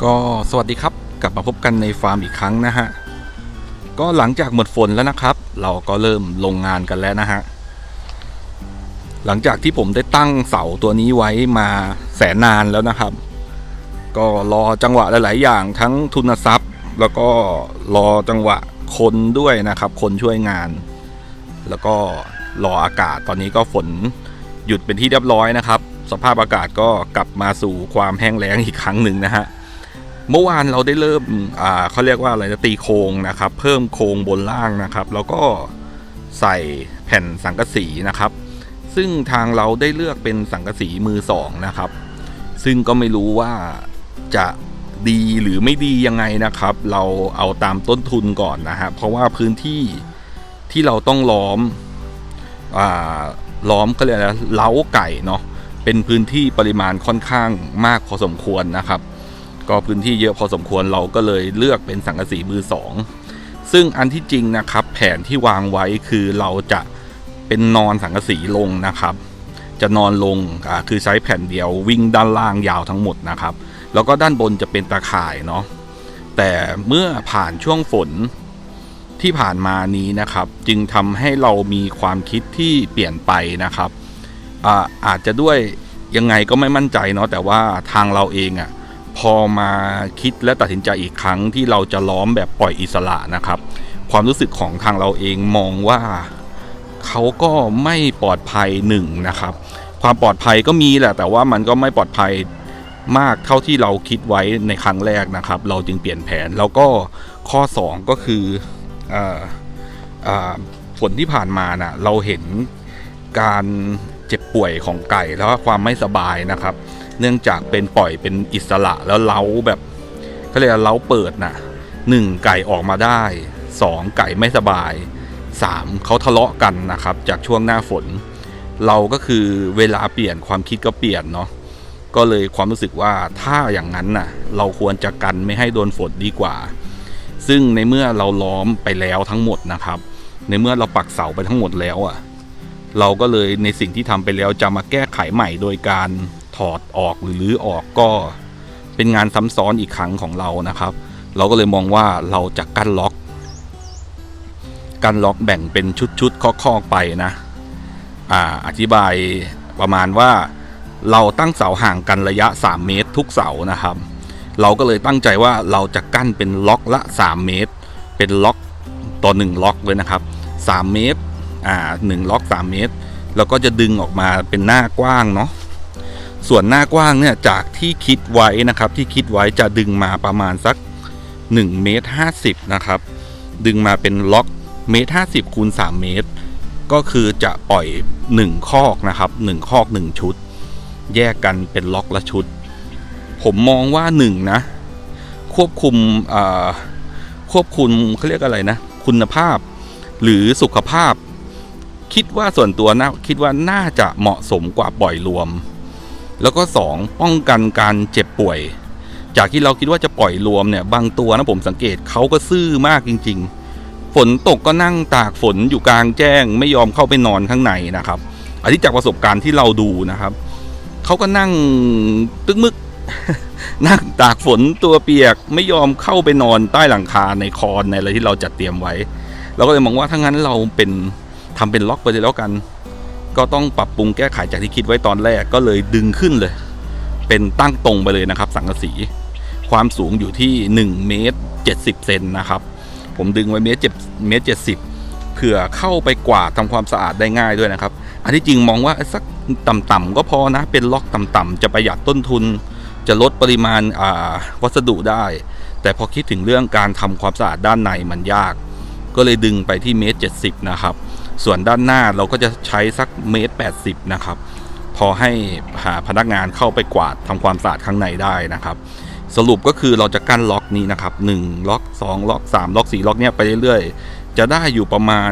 ก็สวัสดีครับกลับมาพบกันในฟาร์มอีกครั้งนะฮะก็หลังจากหมดฝนแล้วนะครับ เราก็เริ่มลงงานกันแล้วนะฮะหลังจากที่ผมได้ตั้งเสาตัวนี้ไว้มาแสนนานแล้วนะครับก็รอจังหวะหลายๆอย่างทั้งทุนทรัพย์แล้วก็รอจังหวะคนด้วยนะครับคนช่วยงานแล้วก็รออากาศตอนนี้ก็ฝนหยุดเป็นที่เรียบร้อยนะครับสภาพอากาศก็กลับมาสู่ความแห้งแล้งอีกครั้งหนึ่งนะฮะเมื่อวานเราได้เริ่มเขาเรียกว่าอะไรนะตีโครงนะครับเพิ่มโครงบนล่างนะครับแล้วก็ใส่แผ่นสังกะสีนะครับซึ่งทางเราได้เลือกเป็นสังกะสีมือสองนะครับซึ่งก็ไม่รู้ว่าจะดีหรือไม่ดียังไงนะครับเราเอาตามต้นทุนก่อนนะฮะเพราะว่าพื้นที่ที่เราต้องล้อมก็เรียกอะไรเล้าไก่เนาะเป็นพื้นที่ปริมาณค่อนข้างมากพอสมควรนะครับก็พื้นที่เยอะพอสมควรเราก็เลยเลือกเป็นสังกะสีมือสองซึ่งอันที่จริงนะครับแผนที่วางไว้คือเราจะเป็นนอนสังกะสีลงนะครับจะนอนลงคือใช้แผ่นเดียววิ่งด้านล่างยาวทั้งหมดนะครับแล้วก็ด้านบนจะเป็นตาข่ายเนาะแต่เมื่อผ่านช่วงฝนที่ผ่านมานี้นะครับจึงทำให้เรามีความคิดที่เปลี่ยนไปนะครับอาจจะด้วยยังไงก็ไม่มั่นใจเนาะแต่ว่าทางเราเองพอมาคิดและตัดสินใจอีกครั้งที่เราจะล้อมแบบปล่อยอิสระนะครับความรู้สึกของทางเราเองมองว่าเขาก็ไม่ปลอดภัยหนึ่งนะครับความปลอดภัยก็มีแหละแต่ว่ามันก็ไม่ปลอดภัยมากเท่าที่เราคิดไว้ในครั้งแรกนะครับเราจึงเปลี่ยนแผนแล้วก็ข้อ2ก็คือฝนที่ผ่านมานะเราเห็นการเจ็บป่วยของไก่แล้วก็ความไม่สบายนะครับเนื่องจากเป็นปล่อยเป็นอิสระแล้วเล้าแบบเขาเรียกเล้าเปิดนะ1ไก่ออกมาได้2ไก่ไม่สบาย3เขาทะเลาะกันนะครับจากช่วงหน้าฝนเราก็คือเวลาเปลี่ยนความคิดก็เปลี่ยนเนาะก็เลยความรู้สึกว่าถ้าอย่างนั้นน่ะเราควรจะกันไม่ให้โดนฝนดีกว่าซึ่งในเมื่อเราล้อมไปแล้วทั้งหมดนะครับในเมื่อเราปักเสาไปทั้งหมดแล้วเราก็เลยในสิ่งที่ทำไปแล้วจะมาแก้ไขใหม่โดยการถอดออกหรือรื้อออกก็เป็นงานซ้ำซ้อนอีกครั้งของเรานะครับเราก็เลยมองว่าเราจะกั้นล็อกแบ่งเป็นชุดๆข้อๆไปนะอธิบายประมาณว่าเราตั้งเสาห่างกันระยะ3เมตรทุกเสานะครับเราก็เลยตั้งใจว่าเราจะกั้นเป็นล็อกละ3เมตรเป็นล็อกต่อ1ล็อกเลยนะครับ3เมตร1ล็อก3เมตรแล้วก็จะดึงออกมาเป็นหน้ากว้างเนาะส่วนหน้ากว้างเนี่ยจากที่คิดไว้นะครับที่คิดไว้จะดึงมาประมาณสัก1เมตร50นะครับดึงมาเป็นล็อกเมตร50คูณ3เมตรก็คือจะปล่อย1คอกนะครับ1คอก1ชุดแยกกันเป็นล็อกละชุดผมมองว่า1นะควบคุมเขาเรียกอะไรนะคุณภาพหรือสุขภาพคิดว่าส่วนตัวนะคิดว่าน่าจะเหมาะสมกว่าปล่อยรวมแล้วก็2ป้องกันการเจ็บป่วยจากที่เราคิดว่าจะปล่อยรวมเนี่ยบางตัวนะผมสังเกตเขาก็ซื่อมากจริงๆฝนตกก็นั่งตากฝนอยู่กลางแจ้งไม่ยอมเข้าไปนอนข้างในนะครับอันนี้จากประสบการณ์ที่เราดูนะครับเขาก็นั่งตึกมึก นั่งตากฝนตัวเปียกไม่ยอมเข้าไปนอนใต้หลังคาในคอนในอะไรที่เราจัดเตรียมไว้เราก็เลยมองว่าถ้างั้นเราทำเป็นล็อกไปเลยแล้วกันก็ต้องปรับปรุงแก้ไขจากที่คิดไว้ตอนแรกก็เลยดึงขึ้นเลยเป็นตั้งตรงไปเลยนะครับสังกะสีความสูงอยู่ที่1เมตร70เซนนะครับผมดึงไว้เมตร70เผื่อเข้าไปกวาดทำความสะอาดได้ง่ายด้วยนะครับอันที่จริงมองว่าสักต่ำๆก็พอนะเป็นล็อกต่ำๆจะประหยัดต้นทุนจะลดปริมาณวัสดุได้แต่พอคิดถึงเรื่องการทำความสะอาดด้านในมันยากก็เลยดึงไปที่เมตร70นะครับส่วนด้านหน้าเราก็จะใช้สักเมตร80นะครับพอให้พนักงานเข้าไปกวาดทำความสะอาดข้างในได้นะครับสรุปก็คือเราจะกั้นล็อกนี้นะครับ1ล็อก2ล็อก3ล็อก4ล็อกเนี้ยไปเรื่อยๆจะได้อยู่ประมาณ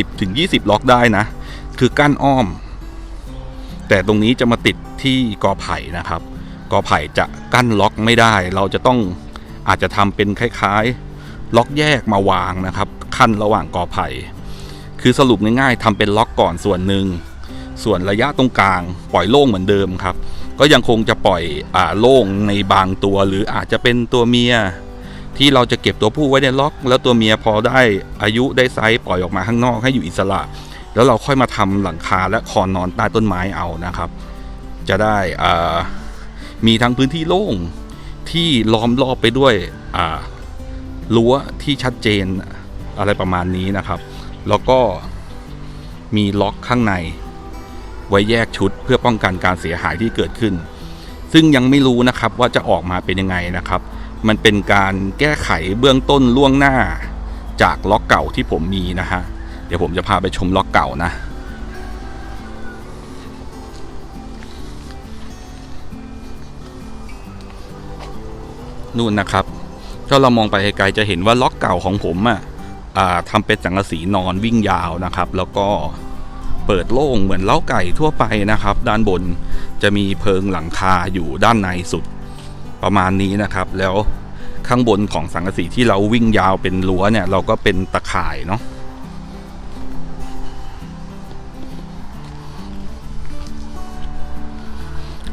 10-20ล็อกได้นะคือกั้นอ้อมแต่ตรงนี้จะมาติดที่กอไผ่นะครับกอไผ่จะกั้นล็อกไม่ได้เราจะต้องอาจจะทำเป็นคล้ายๆล็อกแยกมาวางนะครับขั้นระหว่างกอไผ่คือสรุปง่ายๆทำเป็นล็อกก่อนส่วนหนึ่งส่วนระยะตรงกลางปล่อยโล่งเหมือนเดิมครับ ก็ยังคงจะปล่อยโล่งในบางตัวหรืออาจจะเป็นตัวเมียที่เราจะเก็บตัวผู้ไว้ในล็อกแล้วตัวเมียพอได้อายุได้ไซส์ปล่อยออกมาข้างนอกให้อยู่อิสระแล้วเราค่อยมาทำหลังคาและคอนนอนใต้ต้นไม้เอานะครับจะได้มีทั้งพื้นที่โล่งที่ล้อมรอบไปด้วยรั้วที่ชัดเจนอะไรประมาณนี้นะครับแล้วก็มีล็อกข้างในไว้แยกชุดเพื่อป้องกันการเสียหายที่เกิดขึ้นซึ่งยังไม่รู้นะครับว่าจะออกมาเป็นยังไงนะครับมันเป็นการแก้ไขเบื้องต้นล่วงหน้าจากล็อกเก่าที่ผมมีนะฮะเดี๋ยวผมจะพาไปชมล็อกเก่านะนู่นนะครับถ้าเรามองไปไกลๆจะเห็นว่าล็อกเก่าของผมทำเป็นสังกะสีนอนวิ่งยาวนะครับแล้วก็เปิดโล่งเหมือนเล้าไก่ทั่วไปนะครับด้านบนจะมีเพิงหลังคาอยู่ด้านในสุดประมาณนี้นะครับแล้วข้างบนของสังกะสีที่เราวิ่งยาวเป็นรั้วเนี่ยเราก็เป็นตะข่ายเนาะ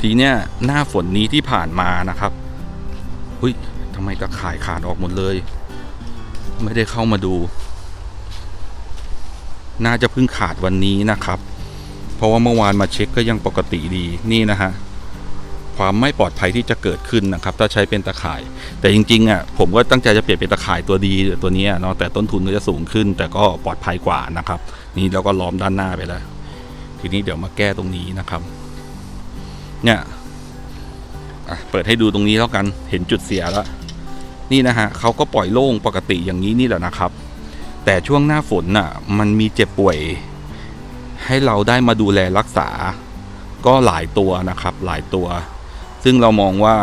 ทีเนี้ยหน้าฝนนี้ที่ผ่านมานะครับเฮ้ยทำไมตะข่ายขาดออกหมดเลยไม่ได้เข้ามาดูน่าจะเพิ่งขาดวันนี้นะครับเพราะว่าเมื่อวานมาเช็คก็ยังปกติดีนี่นะฮะความไม่ปลอดภัยที่จะเกิดขึ้นนะครับถ้าใช้เป็นตะข่ายแต่จริงๆผมก็ตั้งใจจะเปลี่ยนเป็นตะข่ายตัวดีตัวนี้เนาะแต่ต้นทุนก็จะสูงขึ้นแต่ก็ปลอดภัยกว่านะครับนี่เราก็ล้อมด้านหน้าไปแล้วทีนี้เดี๋ยวมาแก้ตรงนี้นะครับเนี่ยเปิดให้ดูตรงนี้แล้วกันเห็นจุดเสียแล้วนี่นะฮะเขาก็ปล่อยโล่งปกติอย่างนี้นี่แหละนะครับแต่ช่วงหน้าฝนมันมีเจ็บป่วยให้เราได้มาดูแลรักษาก็หลายตัวนะครับหลายตัวซึ่งเรามองว่า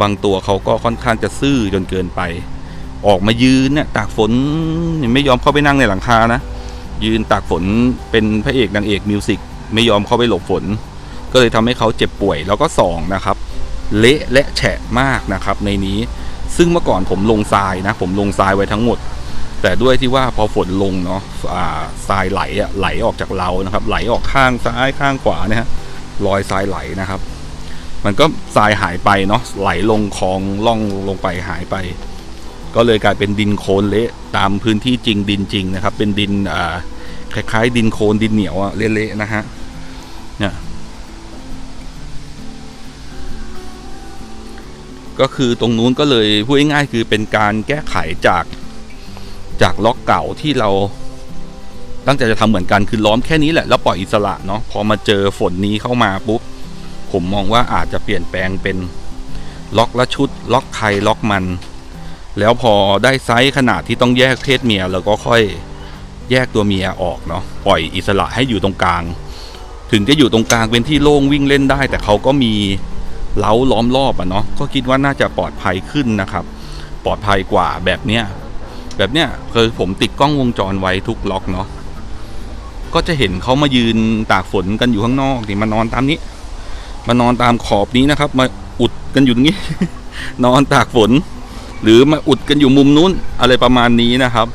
บางตัวเขาก็ค่อนข้างจะซื่อจนเกินไปออกมายืนเนี่ยตากฝนไม่ยอมเข้าไปนั่งในหลังคานะยืนตากฝนเป็นพระเอกนางเอกมิวสิกไม่ยอมเข้าไปหลบฝนก็เลยทำให้เขาเจ็บป่วยแล้วก็2นะครับเละและแฉะมากนะครับในนี้ซึ่งเมื่อก่อนผมลงทรายนะผมลงทรายไว้ทั้งหมดแต่ด้วยที่ว่าพอฝนลงเนาะทรายไหลออกจากเรานะครับไหลออกข้างซ้ายข้างขวาเนี่ยฮะรอยทรายไหลนะครับมันก็ทรายหายไปเนาะไหลลงคลองล่องลงไปหายไปก็เลยกลายเป็นดินโคลนเละตามพื้นที่จริงดินจริงนะครับเป็นดินคล้ายๆดินโคลนดินเหนียวเละๆนะฮะเนี่ยก็คือตรงนู้นก็เลยพูดง่ายๆคือเป็นการแก้ไขจากล็อกเก่าที่เราตั้งใจจะทำเหมือนกันคือล้อมแค่นี้แหละแล้วปล่อยอิสระเนาะพอมาเจอฝนนี้เข้ามาปุ๊บผมมองว่าอาจจะเปลี่ยนแปลงเป็นล็อกละชุดล็อกใครล็อกมันแล้วพอได้ไซส์ขนาดที่ต้องแยกเพศเมียแล้วก็ค่อยแยกตัวเมียออกเนาะปล่อยอิสระให้อยู่ตรงกลางถึงจะอยู่ตรงกลางเป็นที่โล่งวิ่งเล่นได้แต่เขาก็มีเล้าล้อมรอบเนาะก็คิดว่าน่าจะปลอดภัยขึ้นนะครับปลอดภัยกว่าแบบเนี้ยคือผมติดกล้องวงจรไว้ทุกล็อกเนาะก็จะเห็นเขามายืนตากฝนกันอยู่ข้างนอกนี่มานอนตามนี้มานอนตามขอบนี้นะครับมาอุดกันอยู่ตรงนี้ นอนตากฝนหรือมาอุดกันอยู่มุมนู้นอะไรประมาณนี้นะครับ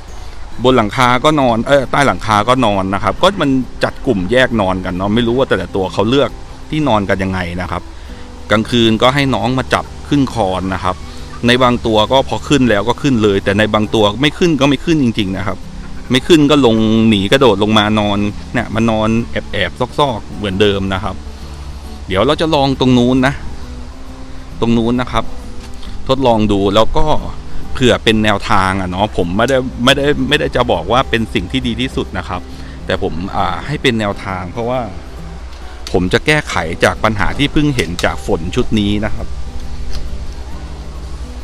บนหลังคาก็นอนใต้หลังคาก็นอนนะครับก็มันจัดกลุ่มแยกนอนกันเนาะไม่รู้ว่าแต่ละตัวเขาเลือกที่นอนกันยังไงนะครับกลางคืนก็ให้น้องมาจับขึ้นคอนนะครับในบางตัวก็พอขึ้นแล้วก็ขึ้นเลยแต่ในบางตัวไม่ขึ้นก็ไม่ขึ้นจริงๆนะครับไม่ขึ้นก็ลงหนีกระโดดลงมานอนเนี่ยมานอนแอบซอกๆเหมือนเดิมนะครับเดี๋ยวเราจะลองตรงนู้นนะตรงนู้นนะครับทดลองดูแล้วก็เผื่อเป็นแนวทางเนาะผมไม่ได้จะบอกว่าเป็นสิ่งที่ดีที่สุดนะครับแต่ผมให้เป็นแนวทางเพราะว่าผมจะแก้ไขจากปัญหาที่เพิ่งเห็นจากฝนชุดนี้นะครับ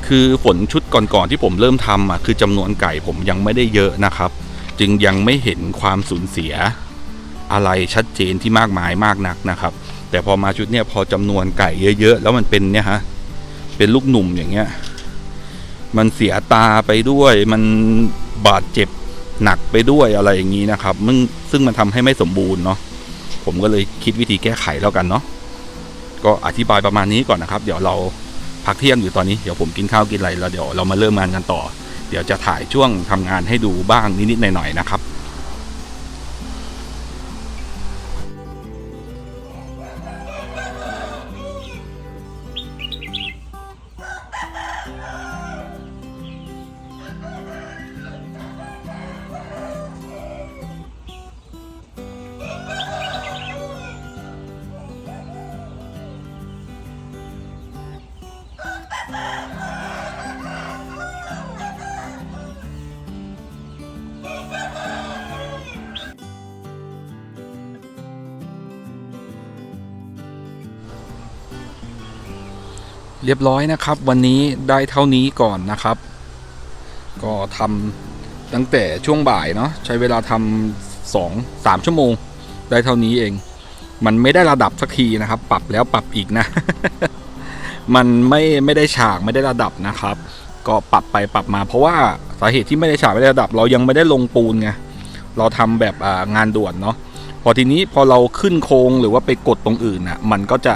คือฝนชุดก่อนๆที่ผมเริ่มทำคือจำนวนไก่ผมยังไม่ได้เยอะนะครับจึงยังไม่เห็นความสูญเสียอะไรชัดเจนที่มากมายมากนักนะครับแต่พอมาชุดเนี้ยพอจำนวนไก่เยอะๆแล้วมันเป็นเนี่ยฮะเป็นลูกหนุ่มอย่างเงี้ยมันเสียตาไปด้วยมันบาดเจ็บหนักไปด้วยอะไรอย่างนี้นะครับซึ่งมันทำให้ไม่สมบูรณ์เนาะผมก็เลยคิดวิธีแก้ไขแล้วกันเนาะก็อธิบายประมาณนี้ก่อนนะครับเดี๋ยวเราพักเที่ยงอยู่ตอนนี้เดี๋ยวผมกินข้าวกินอะไรแล้วเดี๋ยวเรามาเริ่มงานกันต่อเดี๋ยวจะถ่ายช่วงทำงานให้ดูบ้างนิดๆหน่อยๆนะครับ เรียบร้อยนะครับวันนี้ได้เท่านี้ก่อนนะครับก็ทำตั้งแต่ช่วงบ่ายเนาะใช้เวลาทำ2-3 ชั่วโมงได้เท่านี้เองมันไม่ได้ระดับสักทีนะครับปรับแล้วปรับอีกนะ มันไม่ได้ฉากไม่ได้ระดับนะครับก็ปรับไปปรับมาเพราะว่าสาเหตุที่ไม่ได้ฉากไม่ได้ระดับเรายังไม่ได้ลงปูนไงเราทำแบบงานด่วนเนาะพอทีนี้พอเราขึ้นโครงหรือว่าไปกดตรงอื่นน่ะมันก็จะ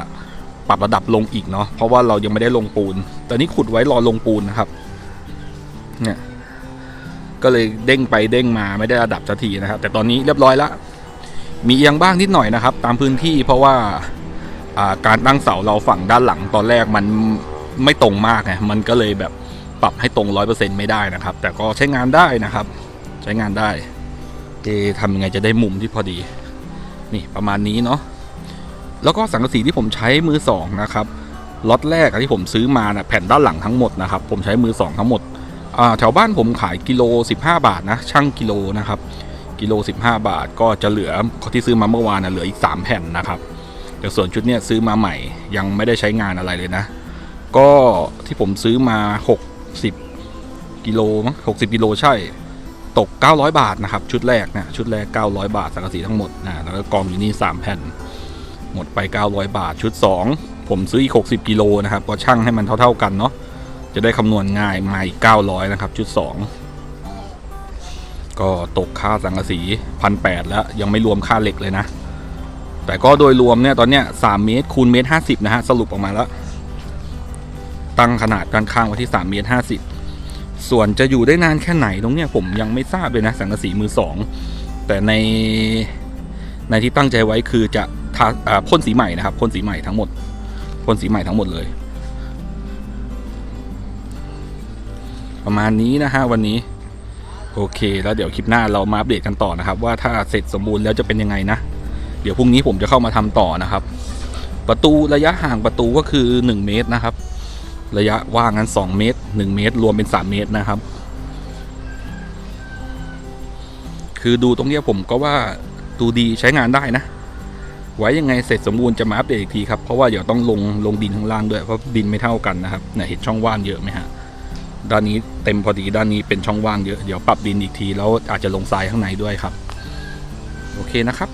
ปรับระดับลงอีกเนาะเพราะว่าเรายังไม่ได้ลงปูนแต่นี้ขุดไว้รอลงปูนนะครับเนี่ยก็เลยเด้งไปเด้งมาไม่ได้ระดับสักทีนะครับแต่ตอนนี้เรียบร้อยแล้วมีเอียงบ้างนิดหน่อยนะครับตามพื้นที่เพราะว่าการตั้งเสาเราฝั่งด้านหลังตอนแรกมันไม่ตรงมากไงมันก็เลยแบบปรับให้ตรง 100% ไม่ได้นะครับแต่ก็ใช้งานได้นะครับใช้งานได้ทำยังไงจะได้มุมที่พอดีนี่ประมาณนี้เนาะแล้วก็สังกะสีที่ผมใช้มือสองนะครับล็อตแรกที่ผมซื้อมานะแผ่นด้านหลังทั้งหมดนะครับผมใช้มือสองทั้งหมดแถวบ้านผมขายกิโล15 บาทนะช่างกิโลนะครับกิโล15 บาทก็จะเหลือที่ซื้อมาเมื่อวานนะเหลืออีก3แผ่นนะครับแต่ส่วนชุดเนี้ยซื้อมาใหม่ยังไม่ได้ใช้งานอะไรเลยนะก็ที่ผมซื้อมา60 กิโลมั้ง60 กิโลใช่ตก900 บาทนะครับชุดแรกนะชุดแรก900 บาทสังกะสีทั้งหมดนะแล้วก็กองอยู่นี่3แผ่นหมดไป900 บาทชุด2ผมซื้ออีก60 กิโลนะครับก็ชั่งให้มันเท่าๆกันเนาะจะได้คำนวณง่ายมาอีก900นะครับชุด2ก็ตกค่าสังกะสี 1,800 แล้วยังไม่รวมค่าเหล็กเลยนะแต่ก็โดยรวมเนี่ยตอนเนี้ย3 เมตรคูณ1.50 เมตรนะฮะสรุปออกมาแล้วตั้งขนาดด้านข้างไว้ที่3.50 เมตรส่วนจะอยู่ได้นานแค่ไหนตรงเนี้ยผมยังไม่ทราบเลยนะสังกะสีมือ2แต่ในที่ตั้งใจไว้คือจะพ่นสีใหม่นะครับพ่นสีใหม่ทั้งหมดพ่นสีใหม่ทั้งหมดเลยประมาณนี้นะฮะวันนี้โอเคแล้วเดี๋ยวคลิปหน้าเรามาอัปเดตกันต่อนะครับว่าถ้าเสร็จสมบูรณ์แล้วจะเป็นยังไงนะเดี๋ยวพรุ่งนี้ผมจะเข้ามาทำต่อนะครับประตูระยะห่างประตูก็คือ1 เมตรนะครับระยะว่างนั้น2 เมตร1 เมตรรวมเป็น3 เมตรนะครับคือดูตรงนี้ผมก็ว่าดูดีใช้งานได้นะไว้ยังไงเสร็จสมบูรณ์จะมาอัปเดตอีกทีครับเพราะว่าเดี๋ยวต้องลงดินข้างล่างด้วยเพราะดินไม่เท่ากันนะครับเนี่ยเห็นช่องว่างเยอะไหมฮะด้านนี้เต็มพอดีด้านนี้เป็นช่องว่างเยอะเดี๋ยวปรับดินอีกทีแล้วอาจจะลงทรายข้างในด้วยครับโอเคนะครับ